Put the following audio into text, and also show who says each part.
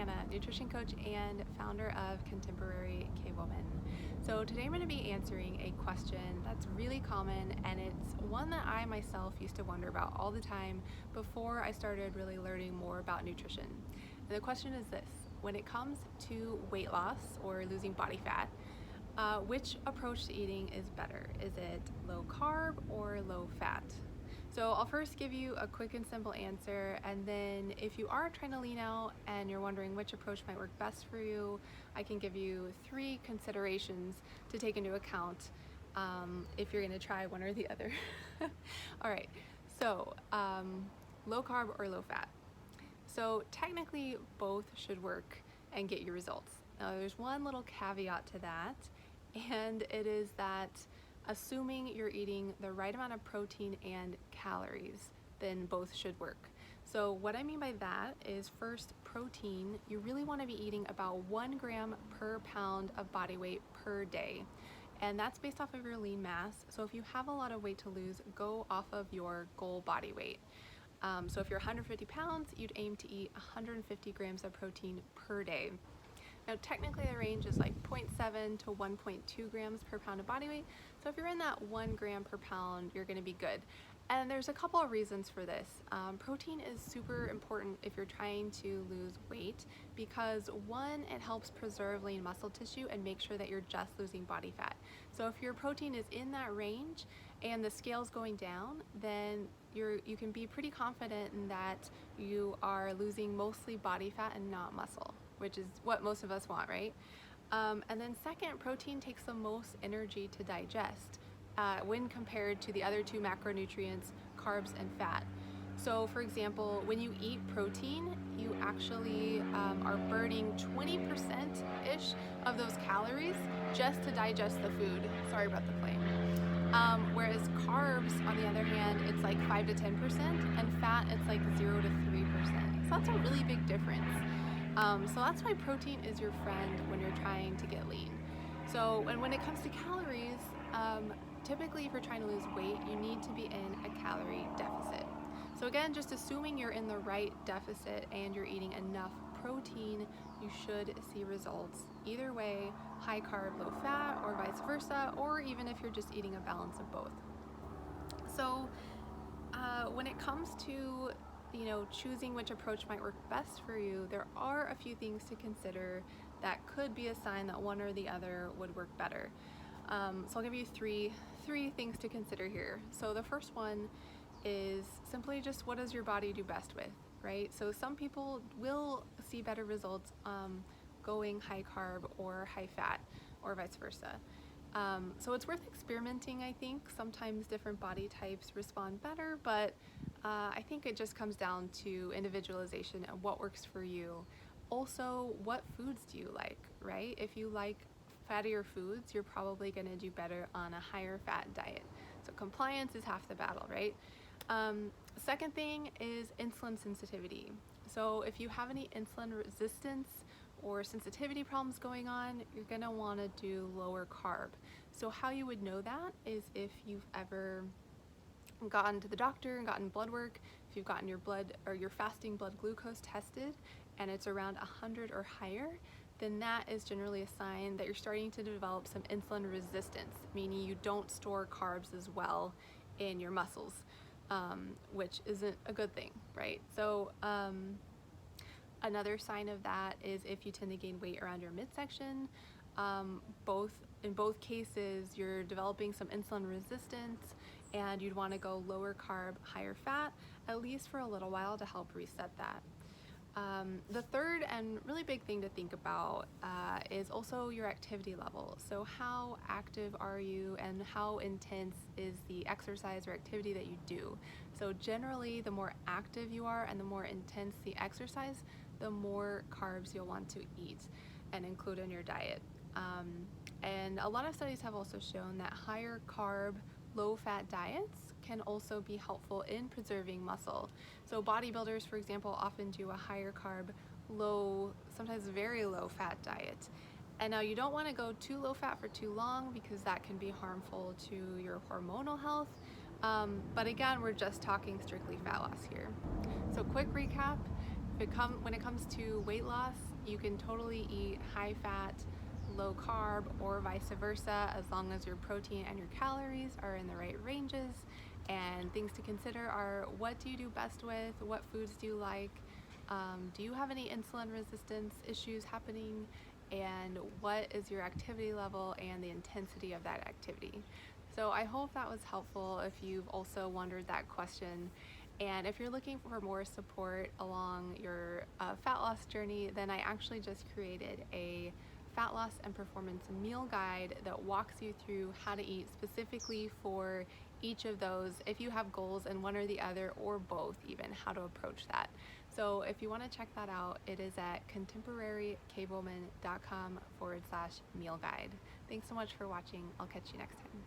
Speaker 1: Hannah, nutrition coach and founder of Contemporary K-Woman. So today I'm going to be answering a question that's really common, and it's one that I myself used to wonder about all the time before I started really learning more about nutrition. And the question is this: when it comes to weight loss or losing body fat, which approach to eating is better? Is it low carb or low fat? So I'll first give you a quick and simple answer, and then if you are trying to lean out and you're wondering which approach might work best for you, I can give you 3 considerations to take into account if you're going to try one or the other. All right, so low carb or low fat. So technically both should work and get you results. Now there's one little caveat to that, and it is that assuming you're eating the right amount of protein and calories, then both should work. So what I mean by that is, first, protein, you really want to be eating about 1 gram per pound of body weight per day. And that's based off of your lean mass. So if you have a lot of weight to lose, go off of your goal body weight. So if you're 150 pounds, you'd aim to eat 150 grams of protein per day. Now technically the range is like 0.7 to 1.2 grams per pound of body weight. So if you're in that 1 gram per pound, you're gonna be good. And there's a couple of reasons for this. Protein is super important if you're trying to lose weight because, one, it helps preserve lean muscle tissue and make sure that you're just losing body fat. So if your protein is in that range and the scale's going down, then you can be pretty confident in that you are losing mostly body fat and not muscle, which is what most of us want, right? And then second, protein takes the most energy to digest when compared to the other 2 macronutrients, carbs and fat. So for example, when you eat protein, you actually are burning 20%-ish of those calories just to digest the food. Sorry about the plane. Whereas carbs, on the other hand, it's like 5 to 10%, and fat, it's like 0 to 3%. So that's a really big difference. So that's why protein is your friend when you're trying to get lean. So, and when it comes to calories, typically if you're trying to lose weight, you need to be in a calorie deficit. So again, just assuming you're in the right deficit and you're eating enough protein, you should see results. Either way, high carb, low fat, or vice versa, or even if you're just eating a balance of both. So when it comes to choosing which approach might work best for you, there are a few things to consider that could be a sign that one or the other would work better. So I'll give you three things to consider here. So the first one is simply just, what does your body do best with, right? So some people will see better results going high carb or high fat, or vice versa. So it's worth experimenting, I think. Sometimes different body types respond better, but I think it just comes down to individualization and what works for you. Also, what foods do you like, right? If you like fattier foods, you're probably going to do better on a higher fat diet. So compliance is half the battle, right? Second thing is insulin sensitivity. So if you have any insulin resistance or sensitivity problems going on, you're going to want to do lower carb. So how you would know that is if you've ever gotten to the doctor and gotten blood work, if you've gotten your blood or your fasting blood glucose tested and it's around 100 or higher, then that is generally a sign that you're starting to develop some insulin resistance, meaning you don't store carbs as well in your muscles, which isn't a good thing, right? So another sign of that is if you tend to gain weight around your midsection. In both cases, you're developing some insulin resistance, and you'd want to go lower carb, higher fat, at least for a little while, to help reset that. The third and really big thing to think about is also your activity level. So how active are you, and how intense is the exercise or activity that you do? So generally, the more active you are and the more intense the exercise, the more carbs you'll want to eat and include in your diet. And a lot of studies have also shown that higher carb, low fat diets can also be helpful in preserving muscle. So bodybuilders, for example, often do a higher carb, low, sometimes very low fat diet. And now you don't want to go too low fat for too long because that can be harmful to your hormonal health. But again, we're just talking strictly fat loss here. So quick recap: when it comes to weight loss, you can totally eat high fat, low carb, or vice versa, as long as your protein and your calories are in the right ranges. And things to consider are, what do you do best with? What foods do you like? Do you have any insulin resistance issues happening? And what is your activity level and the intensity of that activity? So I hope that was helpful if you've also wondered that question. And if you're looking for more support along your fat loss journey, then I actually just created a fat loss and performance meal guide that walks you through how to eat specifically for each of those, if you have goals in one or the other, or both even, how to approach that. So if you want to check that out, it is at contemporarycavewoman.com/meal guide. Thanks so much for watching. I'll catch you next time.